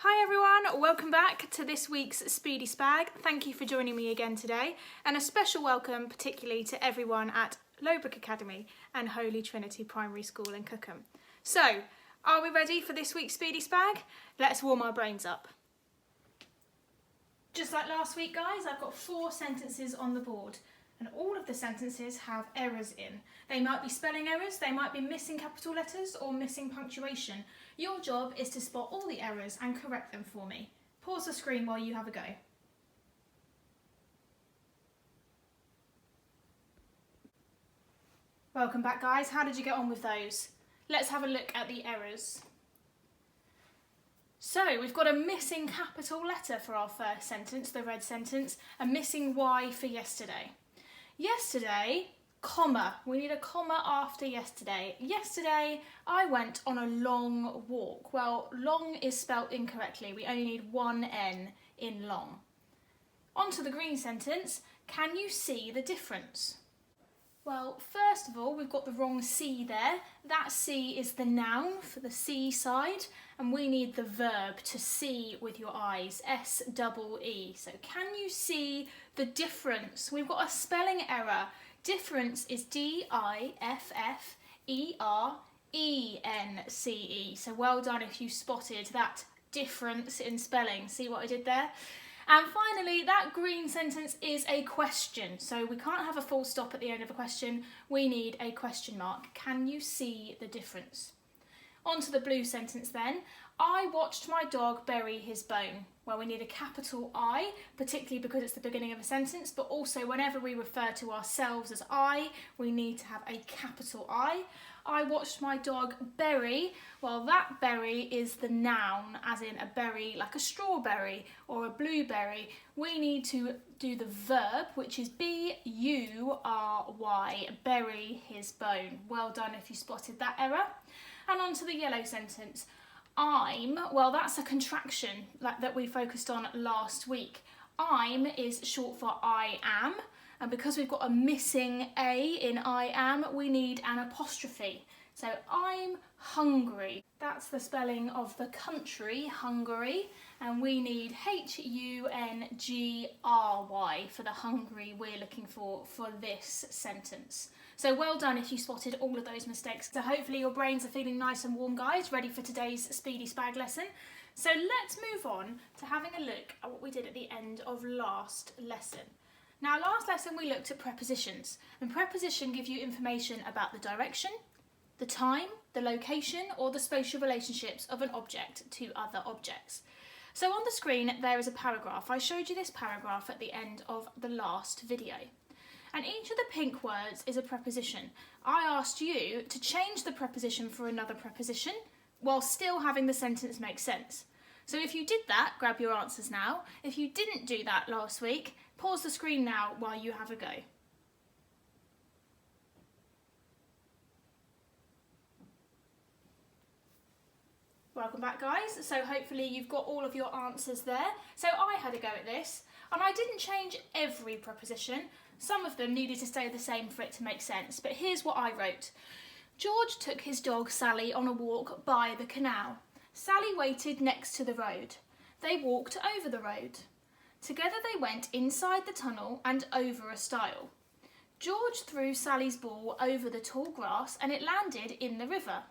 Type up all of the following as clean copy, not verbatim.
Hi everyone, welcome back to this week's Speedy SPAG. Thank you for joining me again today, and a special welcome particularly to everyone at Lowbrook Academy and Holy Trinity Primary School in Cookham. So, are we ready for this week's Speedy SPAG? Let's warm our brains up. Just like last week guys, I've got 4 sentences on the board, and all of the sentences have errors in. They might be spelling errors, they might be missing capital letters or missing punctuation. Your job is to spot all the errors and correct them for me. Pause the screen while you have a go. Welcome back guys, how did you get on with those? Let's have a look at the errors. So we've got a missing capital letter for our first sentence, the red sentence, a missing Y for yesterday. Yesterday, comma, we need a comma after yesterday. Yesterday, I went on a long walk. Well, long is spelt incorrectly. We only need one N in long. On to the green sentence, can you see the difference? Well, first of all, we've got the wrong C there. That C is the noun for the C side, and we need the verb to see with your eyes, S-double-E. So can you see the difference? We've got a spelling error. Difference is D-I-F-F-E-R-E-N-C-E. So well done if you spotted that difference in spelling. See what I did there? And finally, that green sentence is a question. So we can't have a full stop at the end of a question. We need a question mark. Can you see the difference? On to the blue sentence then. I watched my dog bury his bone. Well, we need a capital I, particularly because it's the beginning of a sentence, but also whenever we refer to ourselves as I, we need to have a capital I. I watched my dog bury. Well, that berry is the noun, as in a berry like a strawberry or a blueberry. We need to do the verb, which is B-U-R-Y, bury his bone. Well done if you spotted that error. And on to the yellow sentence. I'm, well, that's a contraction like that we focused on last week. I'm is short for I am. And because we've got a missing A in I am, we need an apostrophe. So I'm hungry. That's the spelling of the country, Hungary. And we need H-U-N-G-R-Y for the Hungary we're looking for this sentence. So well done if you spotted all of those mistakes. So hopefully your brains are feeling nice and warm, guys, ready for today's Speedy SPAG lesson. So let's move on to having a look at what we did at the end of last lesson. Now, last lesson we looked at prepositions, and preposition give you information about the direction, the time, the location, or the spatial relationships of an object to other objects. So on the screen there is a paragraph. I showed you this paragraph at the end of the last video. And each of the pink words is a preposition. I asked you to change the preposition for another preposition while still having the sentence make sense. So if you did that, grab your answers now. If you didn't do that last week, pause the screen now while you have a go. Welcome back guys, so hopefully you've got all of your answers there. So I had a go at this, and I didn't change every preposition. Some of them needed to stay the same for it to make sense, but here's what I wrote. George took his dog Sally on a walk by the canal. Sally waited next to the road. They walked over the road. Together they went inside the tunnel and over a stile. George threw Sally's ball over the tall grass and it landed in the river.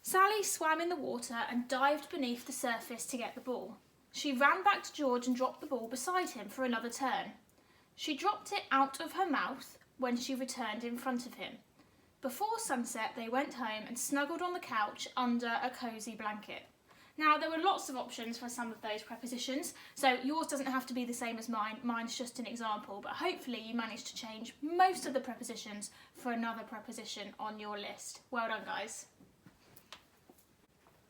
Sally swam in the water and dived beneath the surface to get the ball. She ran back to George and dropped the ball beside him for another turn. She dropped it out of her mouth when she returned in front of him. Before sunset, they went home and snuggled on the couch under a cosy blanket. Now, there were lots of options for some of those prepositions, so yours doesn't have to be the same as mine. Mine's just an example, but hopefully you managed to change most of the prepositions for another preposition on your list. Well done, guys.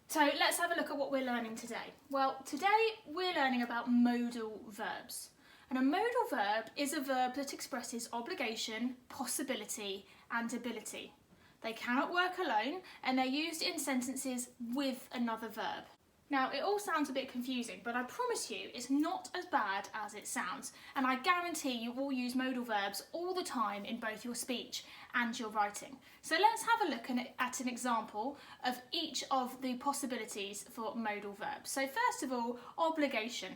So let's have a look at what we're learning today. Well, today we're learning about modal verbs. And a modal verb is a verb that expresses obligation, possibility, and ability. They cannot work alone, and they're used in sentences with another verb. Now, it all sounds a bit confusing, but I promise you it's not as bad as it sounds, and I guarantee you will use modal verbs all the time in both your speech and your writing. So let's have a look at an example of each of the possibilities for modal verbs. So first of all, obligation.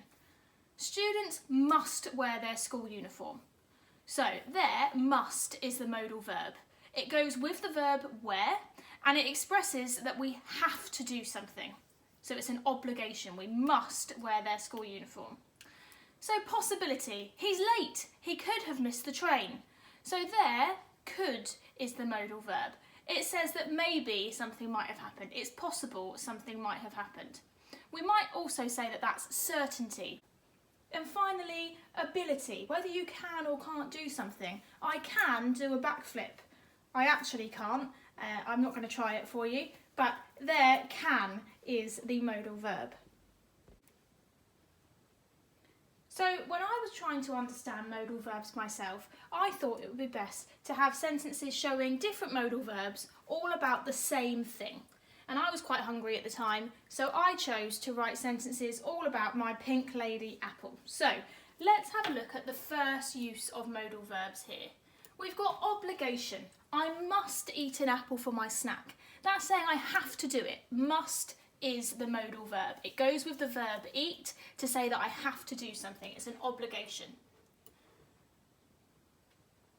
Students must wear their school uniform. So there, must is the modal verb. It goes with the verb wear, and it expresses that we have to do something. So it's an obligation. We must wear their school uniform. So possibility. He's late. He could have missed the train. So there, could is the modal verb. It says that maybe something might have happened. It's possible something might have happened. We might also say that that's certainty. And finally, ability. Whether you can or can't do something. I can do a backflip. I actually can't. I'm not going to try it for you. But there, can is the modal verb. So when I was trying to understand modal verbs myself, I thought it would be best to have sentences showing different modal verbs all about the same thing. And I was quite hungry at the time, so I chose to write sentences all about my pink lady apple. So let's have a look at the first use of modal verbs here. We've got obligation. I must eat an apple for my snack. That's saying I have to do it. Must is the modal verb. It goes with the verb eat to say that I have to do something. It's an obligation.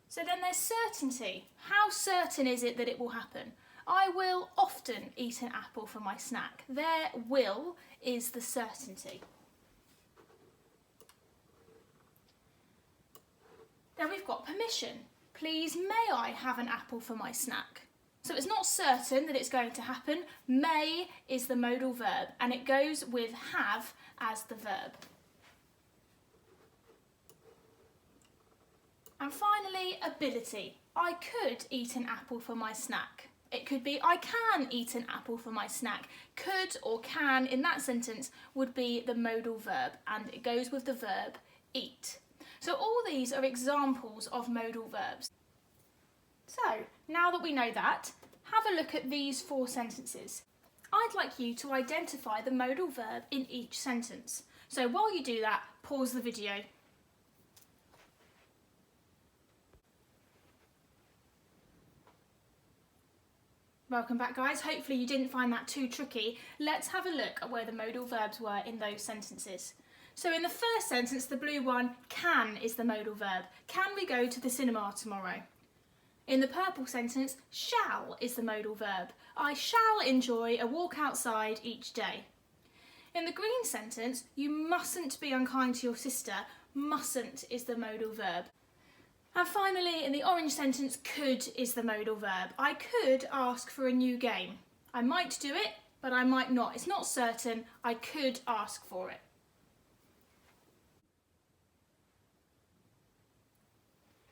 So then there's certainty. How certain is it that it will happen? I will often eat an apple for my snack. There, will is the certainty. Then we've got permission. Please, may I have an apple for my snack? So it's not certain that it's going to happen. May is the modal verb, and it goes with have as the verb. And finally, ability. I could eat an apple for my snack. It could be I can eat an apple for my snack. Could or can in that sentence would be the modal verb, and it goes with the verb eat. So all these are examples of modal verbs. So now that we know that, have a look at these 4 sentences. I'd like you to identify the modal verb in each sentence. So while you do that, pause the video. Welcome back, guys. Hopefully you didn't find that too tricky. Let's have a look at where the modal verbs were in those sentences. So in the first sentence, the blue one, can is the modal verb. Can we go to the cinema tomorrow? In the purple sentence, shall is the modal verb. I shall enjoy a walk outside each day. In the green sentence, you mustn't be unkind to your sister. Mustn't is the modal verb. And finally, in the orange sentence, could is the modal verb. I could ask for a new game. I might do it, but I might not. It's not certain. I could ask for it.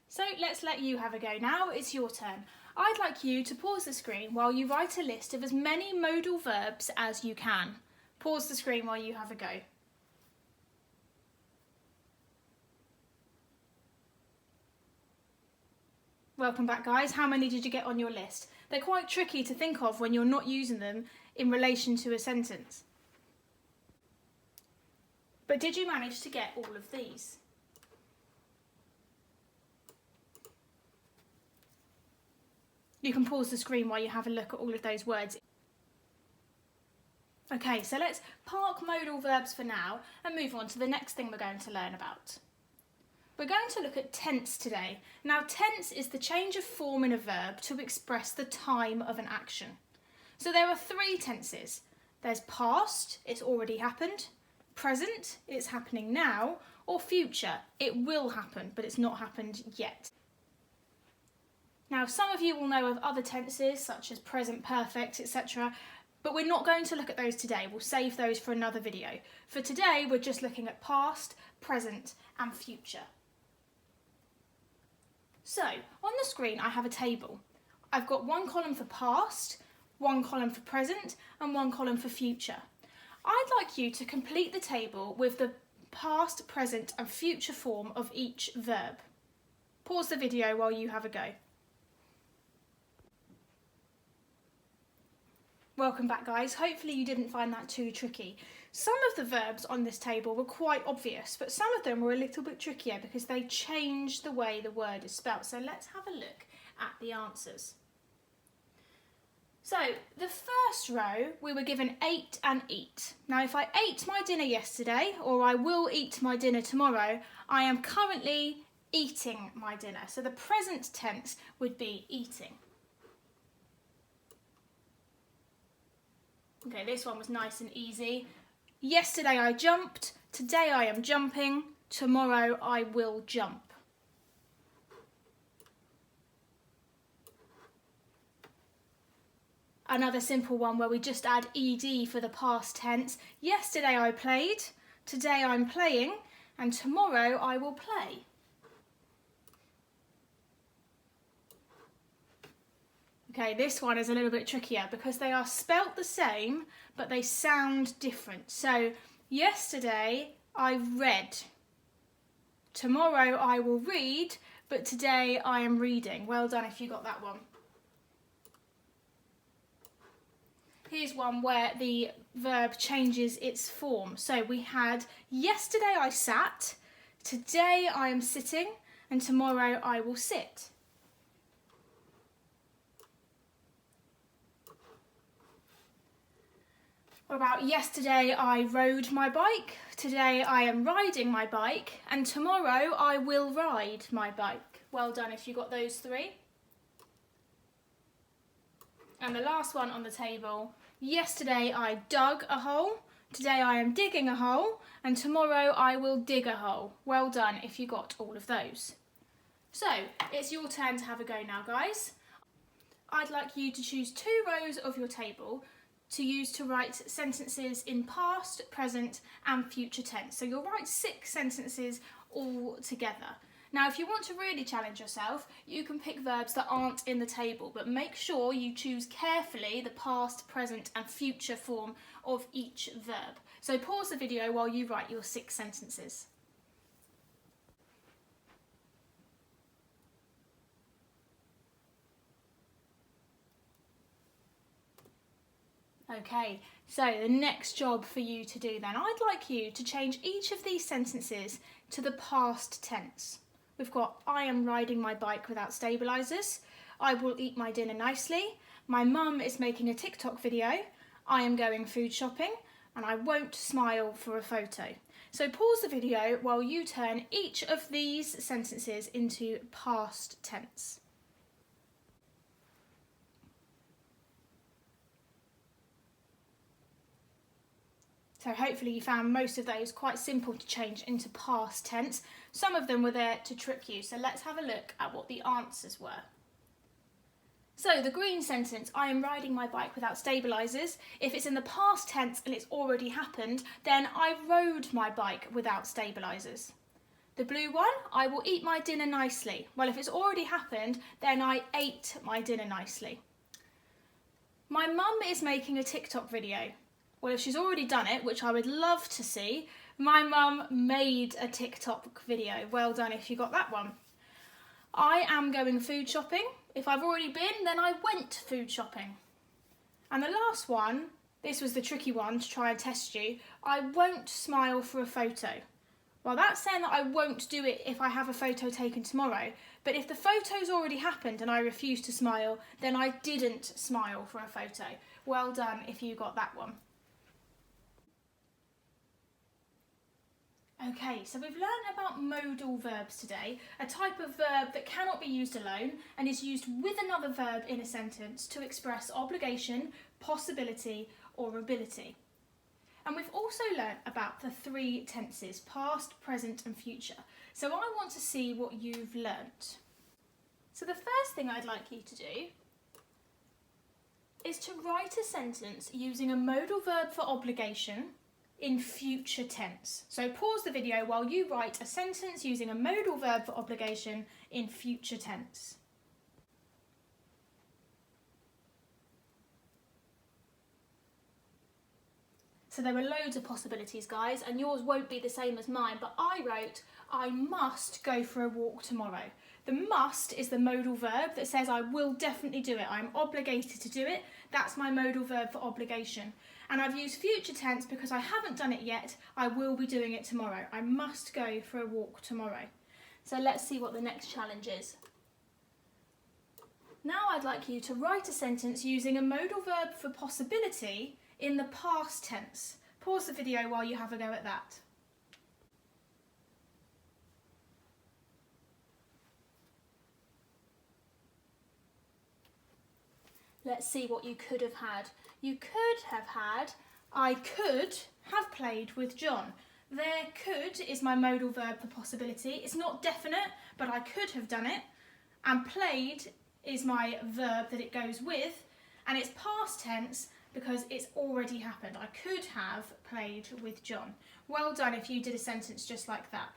So let's let you have a go now. It's your turn. I'd like you to pause the screen while you write a list of as many modal verbs as you can. Pause the screen while you have a go. Welcome back, guys. How many did you get on your list? They're quite tricky to think of when you're not using them in relation to a sentence. But did you manage to get all of these? You can pause the screen while you have a look at all of those words. Okay, so let's park modal verbs for now and move on to the next thing we're going to learn about. We're going to look at tense today. Now, tense is the change of form in a verb to express the time of an action. So there are 3 tenses. There's past, it's already happened, present, it's happening now, or future, it will happen, but it's not happened yet. Now, some of you will know of other tenses, such as present perfect, etc., but we're not going to look at those today. We'll save those for another video. For today, we're just looking at past, present, and future. So, on the screen, I have a table. I've got 1 column for past, 1 column for present, and 1 column for future. I'd like you to complete the table with the past, present, and future form of each verb. Pause the video while you have a go. Welcome back, guys. Hopefully you didn't find that too tricky. Some of the verbs on this table were quite obvious, but some of them were a little bit trickier because they changed the way the word is spelt. So let's have a look at the answers. So the first row, we were given ate and eat. Now if I ate my dinner yesterday, or I will eat my dinner tomorrow, I am currently eating my dinner. So the present tense would be eating. Okay, this one was nice and easy. Yesterday I jumped, today I am jumping, tomorrow I will jump. Another simple one where we just add ed for the past tense. Yesterday I played, today I'm playing, and tomorrow I will play. Okay, this one is a little bit trickier because they are spelt the same, but they sound different. So, yesterday I read. Tomorrow I will read, but today I am reading. Well done if you got that one. Here's one where the verb changes its form. So we had yesterday I sat, today I am sitting, and tomorrow I will sit. What about yesterday I rode my bike, today I am riding my bike, and tomorrow I will ride my bike. Well done if you got those three. And the last one on the table, yesterday I dug a hole, today I am digging a hole, and tomorrow I will dig a hole. Well done if you got all of those. So, it's your turn to have a go now, guys. I'd like you to choose 2 rows of your table to use to write sentences in past, present, and future tense. So you'll write 6 sentences all together. Now, if you want to really challenge yourself, you can pick verbs that aren't in the table, but make sure you choose carefully the past, present, and future form of each verb. So pause the video while you write your 6 sentences. Okay, so the next job for you to do then, I'd like you to change each of these sentences to the past tense. We've got, I am riding my bike without stabilisers, I will eat my dinner nicely, my mum is making a TikTok video, I am going food shopping, and I won't smile for a photo. So pause the video while you turn each of these sentences into past tense. So hopefully you found most of those quite simple to change into past tense. Some of them were there to trick you, so let's have a look at what the answers were. So the green sentence, I am riding my bike without stabilisers. If it's in the past tense and it's already happened, then I rode my bike without stabilisers. The blue one, I will eat my dinner nicely. Well, if it's already happened, then I ate my dinner nicely. My mum is making a TikTok video. Well, if she's already done it, which I would love to see, my mum made a TikTok video. Well done if you got that one. I am going food shopping. If I've already been, then I went food shopping. And the last one, this was the tricky one to try and test you, I won't smile for a photo. Well, that's saying that I won't do it if I have a photo taken tomorrow, but if the photo's already happened and I refuse to smile, then I didn't smile for a photo. Well done if you got that one. Okay, so we've learned about modal verbs today, a type of verb that cannot be used alone and is used with another verb in a sentence to express obligation, possibility, or ability. And we've also learnt about the 3 tenses, past, present, and future. So I want to see what you've learnt. So the first thing I'd like you to do is to write a sentence using a modal verb for obligation in future tense. So pause the video while you write a sentence using a modal verb for obligation in future tense. So there were loads of possibilities, guys, and yours won't be the same as mine, but I wrote, I must go for a walk tomorrow. The must is the modal verb that says I will definitely do it. I'm obligated to do it. That's my modal verb for obligation. And I've used future tense because I haven't done it yet. I will be doing it tomorrow. I must go for a walk tomorrow. So let's see what the next challenge is. Now I'd like you to write a sentence using a modal verb for possibility in the past tense. Pause the video while you have a go at that. Let's see what you could have had. You could have had, I could have played with John. There could is my modal verb for possibility. It's not definite, but I could have done it. And played is my verb that it goes with. And it's past tense because it's already happened. I could have played with John. Well done if you did a sentence just like that.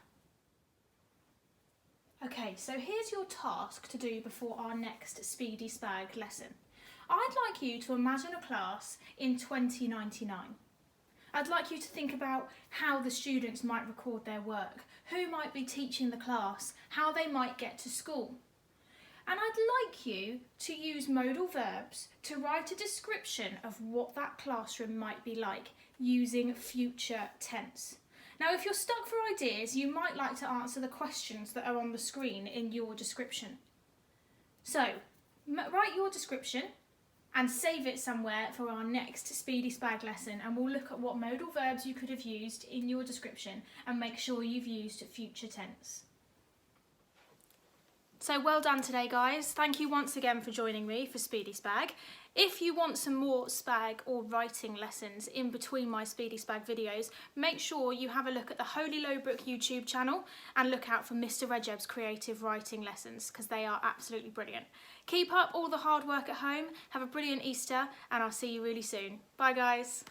Okay, so here's your task to do before our next Speedy SPAG lesson. I'd like you to imagine a class in 2099. I'd like you to think about how the students might record their work, who might be teaching the class, how they might get to school. And I'd like you to use modal verbs to write a description of what that classroom might be like using future tense. Now, if you're stuck for ideas, you might like to answer the questions that are on the screen in your description. So, write your description and save it somewhere for our next Speedy SPAG lesson, and we'll look at what modal verbs you could have used in your description and make sure you've used future tense. So well done today, guys. Thank you once again for joining me for Speedy SPAG. If you want some more SPAG or writing lessons in between my Speedy SPAG videos, make sure you have a look at the Holy Lowbrook YouTube channel and look out for Mr. Regeb's creative writing lessons because they are absolutely brilliant. Keep up all the hard work at home, have a brilliant Easter, and I'll see you really soon. Bye, guys.